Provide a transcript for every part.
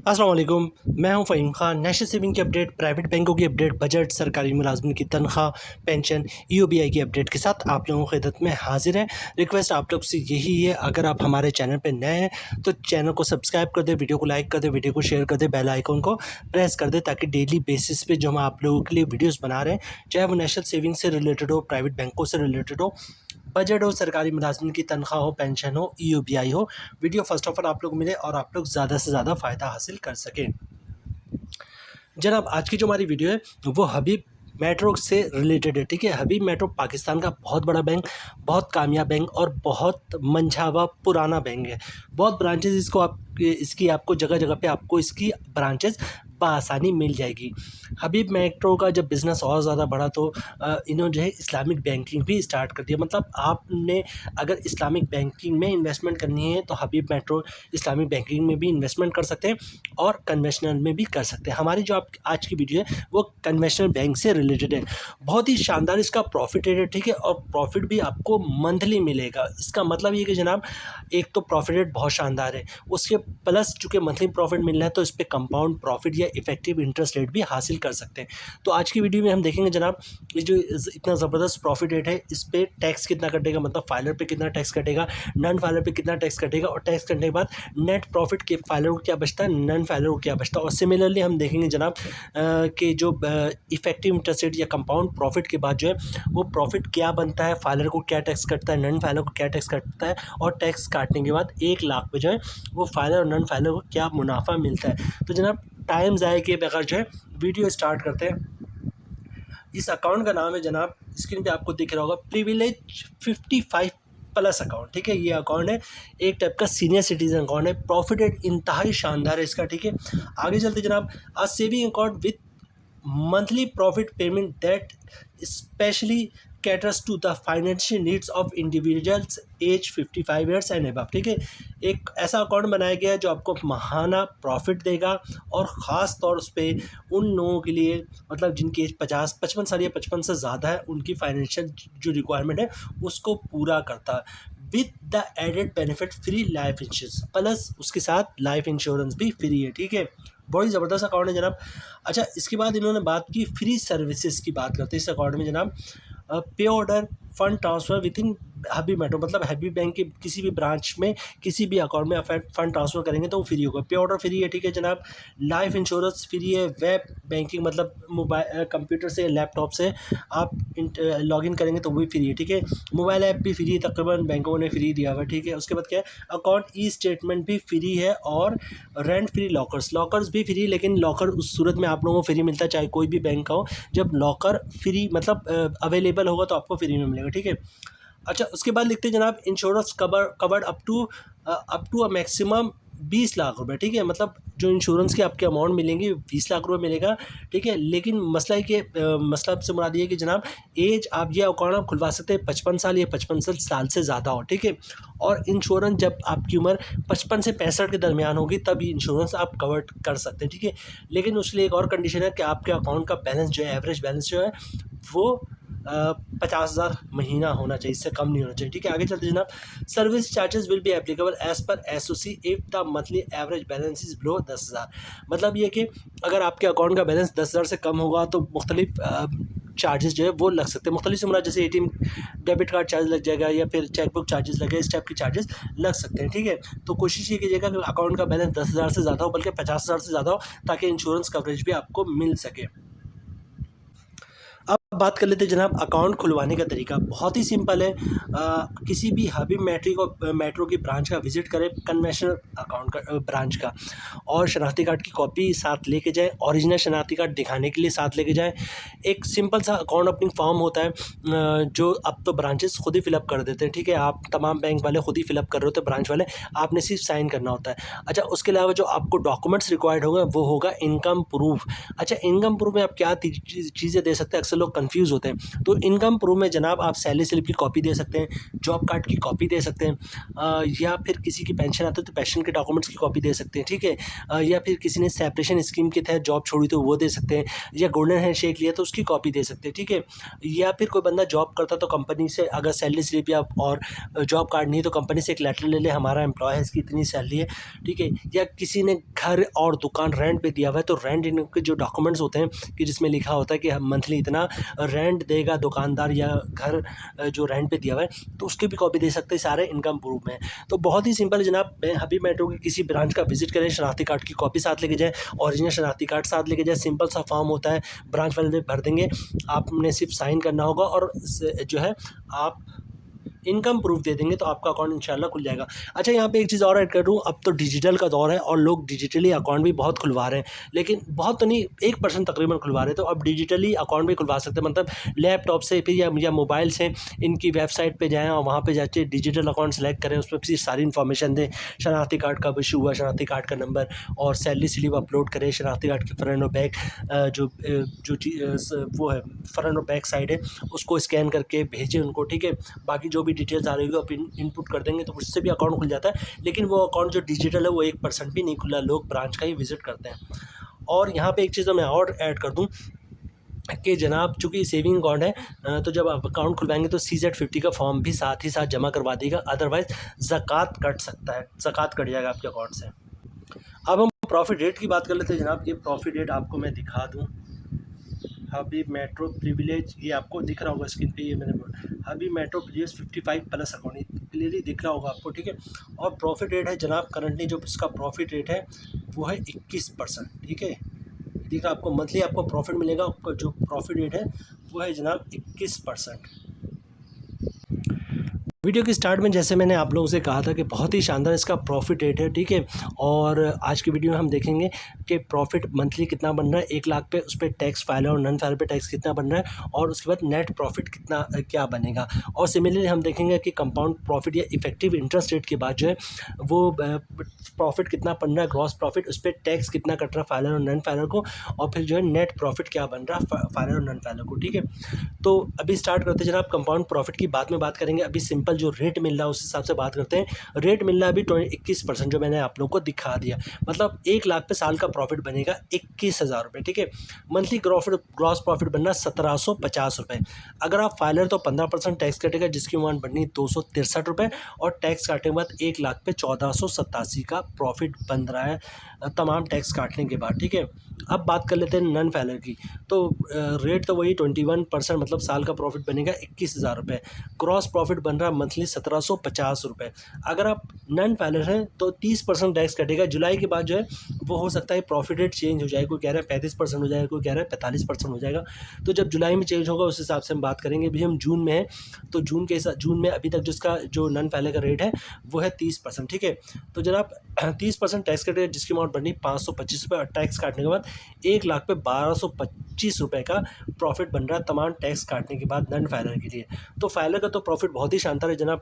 अस्सलाम वालेकुम। मैं हूं फ़हीम खान। नेशनल सेविंग की अपडेट, प्राइवेट बैंकों की अपडेट, बजट, सरकारी मुलाजमिन की तनख्वाह, पेंशन, ईओबीआई की अपडेट के साथ आप लोगों की खिदमत में हाजिर है। रिक्वेस्ट आप लोग से यही है, अगर आप हमारे चैनल पर नए हैं तो चैनल को सब्सक्राइब कर दें, वीडियो को लाइक कर दें, वीडियो को शेयर कर दें, बेल आइकन को प्रेस कर दें ताकि डेली बेसिस पे जो हम आप लोगों के लिए वीडियोज़ बना रहे हैं, चाहे वो नेशनल सेविंग से रिलेटेड हो, प्राइवेट बैंकों से रिलेटेड हो, बजट हो, सरकारी मुलाज़िम की तनख्वाह हो, पेंशन हो, ईओबीआई हो, वीडियो फर्स्ट ऑफ ऑल आप लोग मिले और आप लोग ज़्यादा से ज़्यादा फ़ायदा हासिल कर सकें। जनाब, आज की जो हमारी वीडियो है वो हबीब मेट्रो से रिलेटेड है। ठीक है, हबीब मेट्रो पाकिस्तान का बहुत बड़ा बैंक, बहुत कामयाब बैंक और बहुत मंझा हुआ पुराना बैंक है। बहुत ब्रांचेस इसकी आपको जगह जगह पे आपको इसकी ब्रांचेस बआसानी मिल जाएगी। हबीब मेट्रो का जब बिज़नेस और ज़्यादा बढ़ा तो इन्होंने जो है इस्लामिक बैंकिंग भी स्टार्ट कर दिया। मतलब आपने अगर इस्लामिक बैंकिंग में इन्वेस्टमेंट करनी है तो हबीब मेट्रो इस्लामिक बैंकिंग में भी इन्वेस्टमेंट कर सकते हैं और कन्वेंशनल में भी कर सकते हैं। हमारी जो आप आज की वीडियो है वो कन्वेंशनल बैंक से रिलेटेड है। बहुत ही शानदार इसका प्रॉफिट रेट है। ठीक है, और प्रॉफिट भी आपको मंथली मिलेगा। इसका मतलब ये कि जनाब, एक तो प्रॉफिट रेट बहुत शानदार है, उसके प्लस चूँकि मंथली प्रॉफिट मिल रहा है तो इस पे कंपाउंड प्रॉफिट या इफेक्टिव इंटरेस्ट रेट भी हासिल कर सकते हैं। तो आज की वीडियो में हम देखेंगे जनाब, ये जो इतना ज़बरदस्त प्रॉफिट रेट है, इस पे टैक्स कितना कटेगा, मतलब फाइलर पे कितना टैक्स कटेगा, नॉन फाइलर पे कितना टैक्स कटेगा, और टैक्स कटने के बाद नेट प्रॉफिट के फाइलर को क्या बचता है, नॉन फाइलर को क्या बचता है। और सिमिलरली हम देखेंगे जनाब कि जो इफेक्टिव इंटरेस्ट रेट या कंपाउंड प्रॉफिट के बाद जो है वो प्रॉफिट क्या बनता है, फाइलर को क्या टैक्स कटता है, नॉन फाइलर को क्या टैक्स कटता है, और टैक्स काटने के बाद 1 लाख पे जो है वो फाइलर और नॉन फाइलर को क्या मुनाफा मिलता है। तो जनाब, टाइम ज़ाया किए बगैर जो है वीडियो स्टार्ट करते हैं। इस अकाउंट का नाम है जनाब, स्क्रीन पे आपको दिख रहा होगा, प्रिविलेज 55 प्लस अकाउंट। ठीक है, ये अकाउंट है एक टाइप का सीनियर सिटीजन अकाउंट है। प्रॉफिट रेट इंतहाई शानदार है इसका। ठीक है, आगे चलते जनाब, a saving account with monthly profit payment that especially caters to the financial needs of individuals age 55 years and above। ठीक है, एक ऐसा अकाउंट बनाया गया है जो आपको माहाना प्रॉफिट देगा और ख़ास तौर पे उन लोगों के लिए, मतलब जिनकी एज 55 साल या 55 से ज़्यादा है, उनकी फाइनेंशियल जो रिक्वायरमेंट है उसको पूरा करता है। With the added benefit free life insurance, plus उसके साथ लाइफ इंश्योरेंस भी फ्री है। ठीक है, बहुत ही ज़बरदस्त अकाउंट है जनाब। अच्छा, इसके बाद इन्होंने बात की फ्री सर्विसेज की। बात करते हैं इस अकाउंट में जनाब, पे order fund transfer with in Habib metro, मतलब हबीब बैंक के किसी भी ब्रांच में किसी भी अकाउंट में आप फंड ट्रांसफ़र करेंगे तो वो फ्री होगा। पे ऑर्डर फ्री है। ठीक है जनाब, लाइफ इंश्योरेंस फ्री है। वेब बैंकिंग, मतलब मोबाइल कंप्यूटर से लैपटॉप से आप लॉगिन करेंगे तो वो भी फ्री है। ठीक है, मोबाइल ऐप भी फ्री है, तकरीबन बैंकों ने फ्री दिया हुआ है। ठीक है, उसके बाद क्या है, अकाउंट ई स्टेटमेंट भी फ्री है और रेंट फ्री लॉकर्स भी फ्री। लेकिन लॉकर उस सूरत में आप लोगों को फ्री मिलता है चाहे कोई भी बैंक का हो, जब लॉकर फ्री मतलब अवेलेबल होगा तो आपको फ्री में मिलेगा। ठीक है, अच्छा, उसके बाद लिखते हैं जनाब, insurance covered up to a maximum 20 lakh रुपए। ठीक है, मतलब जो इंश्योरेंस की आपके अमाउंट मिलेंगी 20 लाख रुपए मिलेगा। ठीक है, लेकिन मसला है कि मसला से मुराद ये है कि जनाब, एज आप ये अकाउंट आप खुलवा सकते हैं 55 साल या 55 साल से ज़्यादा हो। ठीक है, और इंश्योरेंस जब आपकी उम्र 55 से 65 के दरमियान होगी तब ये इंश्योरेंस आप कवर कर सकते हैं। ठीक है, लेकिन उसके लिए एक और कंडीशन है कि आपके अकाउंट का बैलेंस जो है, एवरेज बैलेंस जो है वो 50,000 महीना होना चाहिए, इससे कम नहीं होना चाहिए। ठीक है, आगे चलते जनाब, service charges will be applicable as per SOC if the monthly average balance is below 10,000। मतलब ये कि अगर आपके अकाउंट का बैलेंस 10,000 से कम होगा तो मुख्तलिफ चार्जेस जो है वो लग सकते हैं। मुख्तलिफ से मुराद जैसे एटीएम डेबिट कार्ड चार्ज लग जाएगा या फिर चेकबुक चार्जेस लगेगा, इस टाइप के चार्जेस लग सकते हैं। ठीक है, तो कोशिश ये कीजिएगा कि अकाउंट का बैलेंस 10,000 से ज़्यादा हो, बल्कि 50,000 से ज़्यादा हो, ताकि इंश्योरेंस कवरेज भी आपको मिल सके। अब बात कर लेते हैं जनाब अकाउंट खुलवाने का तरीका। बहुत ही सिंपल है। किसी भी हबीब मेट्रो की ब्रांच का विज़िट करें, कन्वेंशनल अकाउंट का ब्रांच का, और शनाख्ती कार्ड की कॉपी साथ लेके जाएं, ओरिजिनल शनाख्ती कार्ड दिखाने के लिए साथ लेके जाएं। एक सिंपल सा अकाउंट ओपनिंग फॉर्म होता है जो अब तो ब्रांचेस खुद ही फिलअप कर देते हैं। ठीक है, आप तमाम बैंक वाले खुद ही फिलअप कर रहे होते हैं, ब्रांच वाले, आपने सिर्फ साइन करना होता है। अच्छा, उसके अलावा जो आपको डॉक्यूमेंट्स रिक्वायर्ड होगा वो होगा इनकम प्रूफ। अच्छा, इनकम प्रूफ में आप क्या चीज़ें दे सकते हैं, अक्सर लोग कन्फ्यूज़ होते हैं। तो इनकम प्रूफ में जनाब आप सैलरी स्लिप की कॉपी दे सकते हैं, जॉब कार्ड की कॉपी दे सकते हैं, या फिर किसी की पेंशन आती है तो पेंशन के डॉक्यूमेंट्स की कॉपी दे सकते हैं, ठीक है। या फिर किसी ने सेपरेशन स्कीम के तहत जॉब छोड़ी तो वो दे सकते हैं, या गोल्डन हैंडशेक लिया तो उसकी कॉपी दे सकते हैं, ठीक है। या फिर कोई बंदा जॉब करता तो कंपनी से अगर सैलरी स्लिप या और जॉब कार्ड नहीं है तो कंपनी से एक लेटर ले ले, हमारा एम्प्लॉय है, इसकी इतनी सैलरी है, ठीक है। या किसी ने घर और दुकान रेंट पे दिया हुआ है तो रेंट इनके जो डॉक्यूमेंट्स होते हैं कि जिसमें लिखा होता है कि हम मंथली इतना रेंट देगा दुकानदार या घर जो रेंट पे दिया हुआ है तो उसकी भी कॉपी दे सकते हैं, सारे इनकम प्रूफ में। तो बहुत ही सिंपल है जनाब, हबीब मेट्रो की किसी ब्रांच का विजिट करें, शनाख्ती कार्ड की कॉपी साथ लेके जाएँ, ओरिजिनल शनाख्ती कार्ड साथ लेके जाएँ, सिंपल सा फॉर्म होता है, ब्रांच वाले भर देंगे, आपने सिर्फ साइन करना होगा और जो है आप इनकम प्रूफ दे देंगे तो आपका अकाउंट इंशाल्लाह खुल जाएगा। अच्छा, यहाँ पे एक चीज़ और ऐड कर दूँ, अब तो डिजिटल का दौर है और लोग डिजिटली अकाउंट भी बहुत खुलवा रहे हैं, लेकिन बहुत तो नहीं, 1% तकरीबन खुलवा रहे हैं। तो अब डिजिटली अकाउंट भी खुलवा सकते हैं, मतलब लैपटॉप से फिर या मोबाइल से इनकी वेबसाइट पे जाएँ और वहाँ पे जाके डिजिटल अकाउंट सेलेक्ट करें, उसमें फिर सारी इन्फॉर्मेशन दें, शनाख्ती कार्ड कब इशू हुआ, शनाख्ती कार्ड का नंबर और सैलरी स्लिप अपलोड करें, शनाख्ती कार्ड की फ्रंट और बैक वो है फ्रंट और बैक साइड है उसको स्कैन करके भेजें उनको, ठीक है। बाकी जो भी डिटेल्स आ रही होगी आप इनपुट कर देंगे तो उससे भी अकाउंट खुल जाता है, लेकिन वो अकाउंट जो डिजिटल है वो 1% भी नहीं खुला, लोग ब्रांच का ही विजिट करते हैं। और यहाँ पे एक चीज़ मैं और ऐड कर दूँ कि जनाब चूँकि सेविंग अकाउंट है तो जब आप अकाउंट खुलवाएंगे तो CZ50 का फॉर्म भी साथ ही साथ जमा करवा देगा, अदरवाइज़ ज़कात कट सकता है, ज़कात कट जाएगा आपके अकाउंट से। अब हम प्रॉफिट रेट की बात कर लेते हैं जनाब। ये प्रॉफिट रेट आपको मैं दिखा दूँ, हबीब मेट्रो प्रिविलेज, ये आपको दिख रहा होगा स्क्रीन पे, ये मैंने Habib metro privilege 55 plus account clearly दिख रहा होगा आपको, ठीक है। और प्रॉफिट रेट है जनाब, करंटली जो इसका प्रॉफिट रेट है वो है 21%, ठीक है। ठीक है, आपको मंथली आपको प्रॉफिट मिलेगा, आपका जो प्रॉफिट रेट है वो है जनाब 21%। वीडियो के स्टार्ट में जैसे मैंने आप लोगों से कहा था कि बहुत ही शानदार इसका प्रॉफिट रेट है, ठीक है। और आज की वीडियो में हम देखेंगे कि प्रॉफिट मंथली कितना बन रहा है, 1 लाख पे उस पर टैक्स फाइल और नॉन फाइल पे टैक्स कितना बन रहा है, और उसके बाद नेट प्रॉफिट कितना क्या बनेगा। और सिमिलरली हम देखेंगे कि कंपाउंड प्रॉफिट या इफेक्टिव इंटरेस्ट रेट के बाद जो है वो प्रॉफिट कितना बन रहा है, ग्रॉस प्रॉफिट, उस पर टैक्स कितना कट रहा है फाइलर और नॉन फाइलर को, और फिर जो है नेट प्रॉफिट क्या बन रहा है फाइलर और नॉन फाइलर को, ठीक है। तो अभी स्टार्ट करते हैं जनाब, कंपाउंड प्रॉफिट की बाद में बात करेंगे, अभी सिंपल जो रेट मिल रहा है उस हिसाब से बात करते हैं। रेट मिल रहा है अभी 21% जो मैंने आप लोगों को दिखा दिया, मतलब 1 लाख पे साल का प्रॉफिट बनेगा 21,000 रुपये, ठीक है। मंथली ग्रॉस प्रॉफिट बनना 1750 रुपये। अगर आप फाइलर तो 15% टैक्स कटेगा जिसकी अमाउंट बननी 263 रुपये, और टैक्स काटने के बाद 1 लाख पे 1487 का प्रॉफिट बन रहा है तमाम टैक्स काटने के बाद, ठीक है। अब बात कर लेते हैं नॉन फाइलर की, तो रेट तो वही 21%, मतलब साल का प्रॉफिट बनेगा 21,000 रुपये। क्रॉस प्रॉफिट बन रहा है मंथली 1750 रुपये। अगर आप नॉन फाइलर हैं तो 30% टैक्स कटेगा। जुलाई के बाद जो है वो हो सकता है प्रॉफिट रेट चेंज हो जाए, कोई कह रहा है 35% हो जाएगा, कोई कह रहा है 45% हो जाएगा। तो जब जुलाई में चेंज होगा उस हिसाब से हम बात करेंगे। अभी हम जून में हैं तो जून में अभी तक जिसका जो नॉन फाइलर का रेट है वो है 30%, ठीक है। तो जनाब 30% टैक्स कटेगा जिसकी अमाउंट बननी 525 रुपये, और टैक्स काटने के बाद 1 लाख पे 1225 रुपये का प्रॉफिट बन रहा है तमाम टैक्स काटने के बाद नॉन फाइलर के लिए। तो फाइलर का तो प्रॉफिट बहुत ही शानदार है जनाब,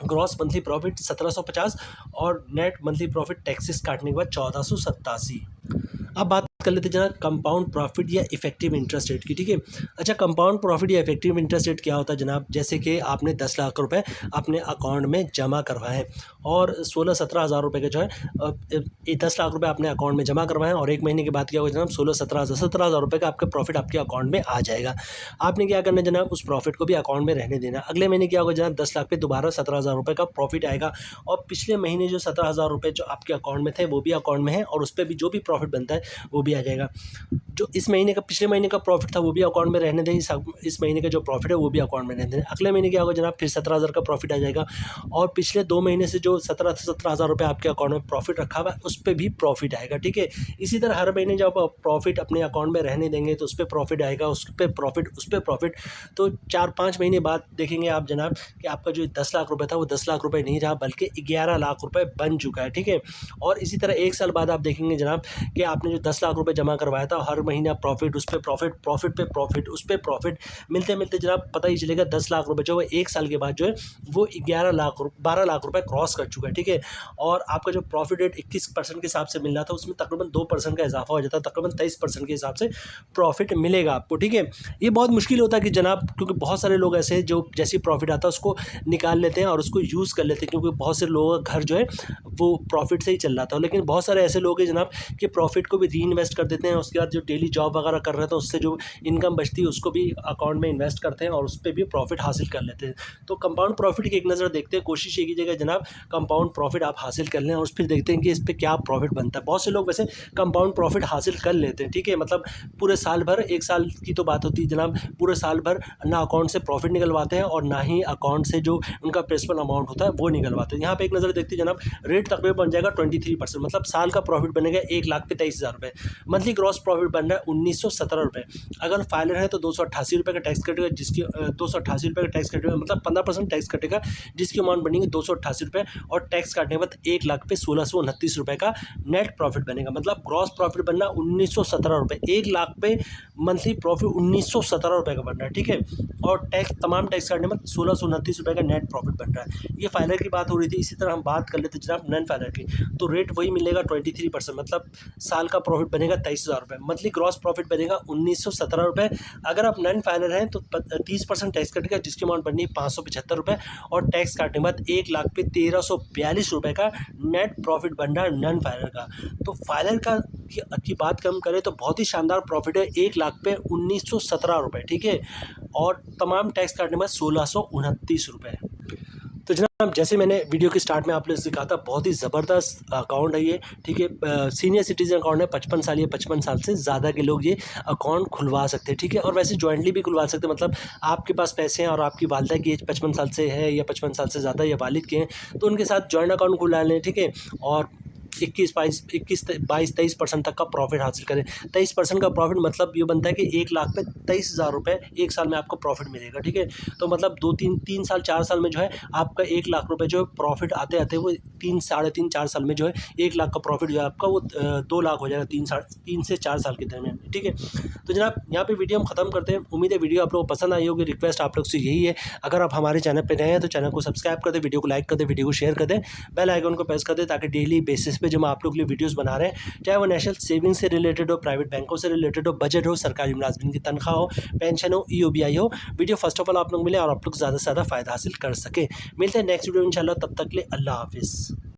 ग्रॉस मंथली प्रॉफिट 1750 और नेट मंथली प्रॉफिट टैक्सेस काटने के बाद 1487। अब बात कर लेते हैं जनाब कंपाउंड प्रॉफिट या इफेक्टिव इंटरेस्ट रेट की, ठीक है। अच्छा, कंपाउंड प्रॉफिट या इफेक्टिव इंटरेस्ट रेट क्या होता है जनाब, जैसे कि आपने 10 लाख रुपए अपने अकाउंट में जमा करवाए हैं और 16-17 हज़ार रुपये का जो है 10 लाख रुपए अपने अकाउंट में जमा करवाएं, और 1 महीने के बाद क्या होगा जनाब 17 हज़ार रुपये का आपका प्रॉफिट आपके अकाउंट में आ जाएगा। आपने क्या करना है जनाब, उस प्रॉफिट को भी अकाउंट में रहने देना। अगले महीने क्या होगा जनाब 10 लाख पे दोबारा 17 हज़ार रुपये का प्रॉफिट आएगा, और पिछले महीने जो 17 हज़ार रुपये जो आपके अकाउंट में थे वो भी अकाउंट में है, और उस पर भी जो भी प्रॉफिट बनता है वो भी आ जाएगा। जो इस महीने का पिछले महीने का प्रॉफिट था वो भी अकाउंट में रहने दें, इस महीने का जो प्रॉफिट है वो भी अकाउंट में रहने दें। अगले महीने क्या होगा जनाब, फिर 17 हज़ार का प्रॉफिट आ जाएगा, और पिछले 2 महीने से जो 17 हज़ार रुपये आपके अकाउंट में प्रॉफिट रखा हुआ है उस पर भी प्रॉफिट आएगा, ठीक है। इसी तरह हर महीने जब आप प्रॉफिट अपने अकाउंट में रहने देंगे तो उस पर प्रॉफिट आएगा, उस पर प्रॉफिट। तो 4-5 महीने बाद देखेंगे आप जनाब कि आपका जो 10 लाख रुपये था वो 10 लाख रुपये नहीं रहा बल्कि 11 लाख रुपये बन चुका है, ठीक है। और इसी तरह 1 साल बाद आप देखेंगे जनाब कि आपने जो 10 लाख रुपये जमा करवाया था हर महीना प्रॉफिट, उस पर प्रॉफिट, प्रॉफिट पे प्रॉफिट, उस पर प्रॉफिट, मिलते मिलते जनाब पता ही चलेगा 10 लाख रुपए जो है 1 साल के बाद जो है वो 12 लाख रुपए क्रॉस कर चुका है, ठीक है। और आपका जो प्रॉफिट रेट 21% के हिसाब से मिल रहा था उसमें तकरीबन 2% का इजाफा हो जाता है, तकरीबन 23% के हिसाब से प्रॉफिट मिलेगा आपको, ठीक है। ये बहुत मुश्किल होता है कि जनाब, क्योंकि बहुत सारे लोग ऐसे हैं जो जैसे प्रॉफिट आता है उसको निकाल लेते हैं और उसको यूज़ कर लेते हैं, क्योंकि बहुत से लोगों का घर जो है वो प्रॉफिट से ही चल रहा था। लेकिन बहुत सारे ऐसे लोग हैं जनाब कि प्रॉफिट को भी री इन्वेस्ट कर देते हैं, उसके बाद जो डेली जॉब वगैरह कर रहे थे उससे जो इनकम बचती है उसको भी अकाउंट में इन्वेस्ट करते हैं और उस पर भी प्रॉफिट हासिल कर लेते हैं। तो कंपाउंड प्रॉफिट की एक नज़र देखते हैं, कोशिश ये कीजिएगा जनाब कंपाउंड प्रॉफिट आप हासिल कर लें और फिर देखते हैं कि इस पर क्या प्रॉफिट बनता है। बहुत से लोग वैसे कंपाउंड प्रॉफिट हासिल कर लेते हैं, ठीक है, मतलब पूरे साल भर, 1 साल की तो बात होती है जनाब, पूरे साल भर ना अकाउंट से प्रॉफिट निकलवाते हैं और ना ही अकाउंट से जो उनका प्रिंसिपल अमाउंट होता है वो निकलवाते हैं। यहाँ पे एक नज़र देखते हैं जनाब, रेट तकरीबन बन जाएगा 23%, मतलब साल का प्रॉफिट बनेगा 1,23,000 रुपये। मंथली ग्रॉस प्रॉफिट बन रहा है 1917 रुपये। अगर फाइलर है तो 288 रुपये का टैक्स कटेगा, जिसकी 288 रुपये का टैक्स कटेगा, मतलब 15% टैक्स कटेगा, जिसकी अमाउंट बनेगी 288 रुपये, और टैक्स काटने के बाद 1 लाख पे 1629 रुपये का नेट प्रॉफिट बनेगा। मतलब ग्रॉस प्रॉफिट बनना 1917 रुपये, 1 लाख पे मंथली प्रॉफिट 1917 रुपये का बन रहा है, ठीक है। और टैक्स, तमाम टैक्स काटने में 1629 रुपये का नेट प्रॉफिट बन रहा है। ये फाइलर की बात हो रही थी। इसी तरह हम बात कर लेते हैं जनाब नॉन फाइलर की, तो रेट वही मिलेगा 23%, मतलब साल का प्रॉफिट बनेगा 23,000 रुपये, मंथली ग्रॉस प्रॉफिट बनेगा 1917 रुपये। अगर आप नॉन फाइलर हैं तो 30% टैक्स कटेगा, जिसकी अमाउंट बनी 575 रुपये, और टैक्स काटने के बाद 1 लाख पे 1342 रुपये का नेट प्रॉफिट बन रहा है नॉन फाइलर का। तो फाइलर की बात कम करें तो बहुत ही शानदार प्रॉफिट है, 1 लाख पे 1917 रुपये, ठीक है, और तमाम टैक्स काटने में 1629 रुपये। तो जनाब जैसे मैंने वीडियो के स्टार्ट में आप लोगों से कहा था, बहुत ही ज़बरदस्त अकाउंट है ये, ठीक है। सीनियर सिटीजन अकाउंट है, 55 साल या 55 साल से ज़्यादा के लोग ये अकाउंट खुलवा सकते हैं, ठीक है। और वैसे जॉइंटली भी खुलवा सकते हैं, मतलब आपके पास पैसे हैं और आपकी वालदा की एज 55 साल से है या 55 साल से ज़्यादा या वालिद के हैं, तो उनके साथ जॉइंट अकाउंट खुला लें, ठीक है। और 22-23% तक का प्रॉफिट हासिल करें। 23% का प्रॉफिट मतलब ये बनता है कि 1 लाख पे 23,000 रुपये 1 साल में आपको प्रॉफिट मिलेगा, ठीक है। तो मतलब 2-3 साल 4 साल में जो है आपका 1 लाख रुपये जो है प्रॉफिट आते आते वो 3 साढ़े 3-4 साल में जो है 1 लाख का प्रॉफिट जो है आपका वो 2 लाख हो जाएगा 3 से 4 साल के दरमियान, ठीक है। तो जनाब यहाँ पे वीडियो हम ख़त्म करते हैं। उम्मीद है वीडियो आप लोगों को पसंद आई होगी। रिक्वेस्ट आप लोग से यही है, अगर आप हमारे चैनल पर नए हैं तो चैनल को सब्सक्राइब कर दें, वीडियो को लाइक कर दें, वीडियो को शेयर कर दें, बेल आइकन को प्रेस कर दें, ताकि डेली बेसिस पे जो हम आप लोग के लिए वीडियोस बना रहे हैं, चाहे वो नेशनल सेविंग से रिलेटेड हो, प्राइवेट बैंकों से रिलेटेड हो, बजट हो, सरकारी मुलाजमिन की तनख्वाह हो, पेंशन हो, EOBI हो, वीडियो फर्स्ट ऑफ ऑल आप लोग मिले और आप लोग ज़्यादा से ज़्यादा फ़ायदा हासिल कर सके। मिलते हैं नेक्स्ट वीडियो इंशाल्लाह, तब तक के लिए अल्लाह हाफिज़।